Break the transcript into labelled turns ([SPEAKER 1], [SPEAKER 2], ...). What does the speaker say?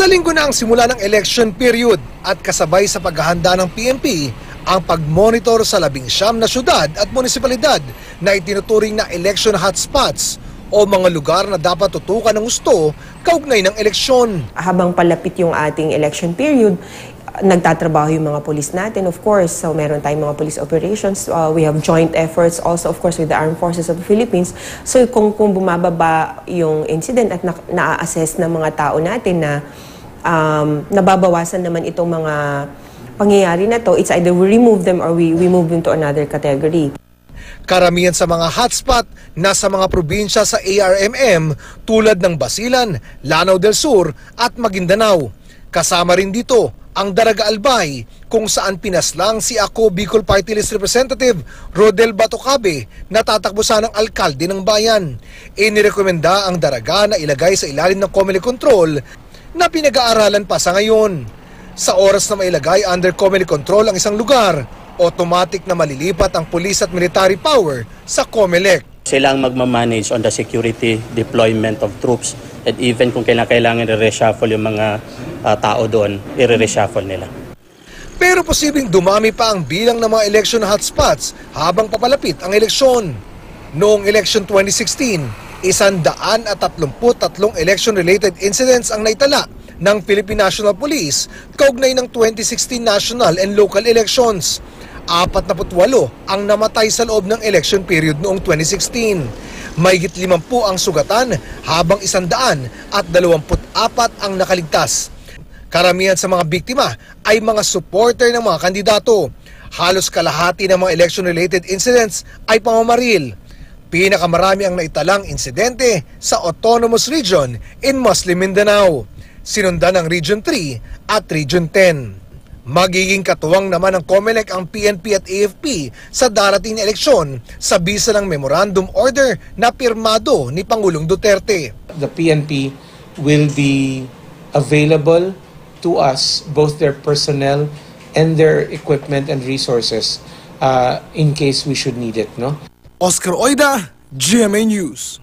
[SPEAKER 1] Sa linggo na ang simula ng election period at kasabay sa paghahanda ng PNP ang pag-monitor sa 19 na syudad at munisipalidad na itinuturing na election hotspots o mga lugar na dapat tutukan ng gusto kaugnay ng eleksyon.
[SPEAKER 2] Habang palapit yung ating election period, nagtatrabaho yung mga polis natin, of course. So meron tayong mga police operations. We have joint efforts also, of course, with the Armed Forces of the Philippines. So kung bumababa yung incident at na-assess ng mga tao natin na nababawasan naman itong mga pangyayari na to, it's either we remove them or we move them to another category.
[SPEAKER 1] Karamihan sa mga hotspot nasa mga probinsya sa ARMM tulad ng Basilan, Lanao del Sur at Maguindanao. Kasama rin dito ang Daraga Albay kung saan pinaslang si Ako Bicol Party List Representative Rodel Batocabe na tatakbo sanang alkalde ng bayan. Inirekomenda ang Daraga na ilagay sa ilalim ng Comelec control na pinag-aaralan pa sa ngayon. Sa oras na mailagay under Comelec control ang isang lugar, automatic na malilipat ang police at military power sa Comelec.
[SPEAKER 3] Sila ang magmamanage on the security deployment of troops and even kung kailangan i-reshuffle yung mga tao doon, i-reshuffle nila.
[SPEAKER 1] Pero posibleng dumami pa ang bilang ng mga election hotspots habang papalapit ang eleksyon. Noong election 2016, 133 election-related incidents ang naitala ng Philippine National Police kaugnay ng 2016 national and local elections. 48 ang namatay sa loob ng election period noong 2016. Mahigit 50 ang sugatan habang 124 ang nakaligtas. Karamihan sa mga biktima ay mga supporter ng mga kandidato. Halos kalahati ng mga election-related incidents ay pamamaril. Pinakamarami ang naitalang insidente sa Autonomous Region in Muslim Mindanao. Sinundan ng Region 3 at Region 10. Magiging katuwang naman ng Comelec ang PNP at AFP sa darating na eleksyon sa bisa ng memorandum order na pirmado ni Pangulong Duterte.
[SPEAKER 4] The PNP will be available to us, both their personnel and their equipment and resources in case we should need it. No?
[SPEAKER 1] Oscar Oida, GMA News.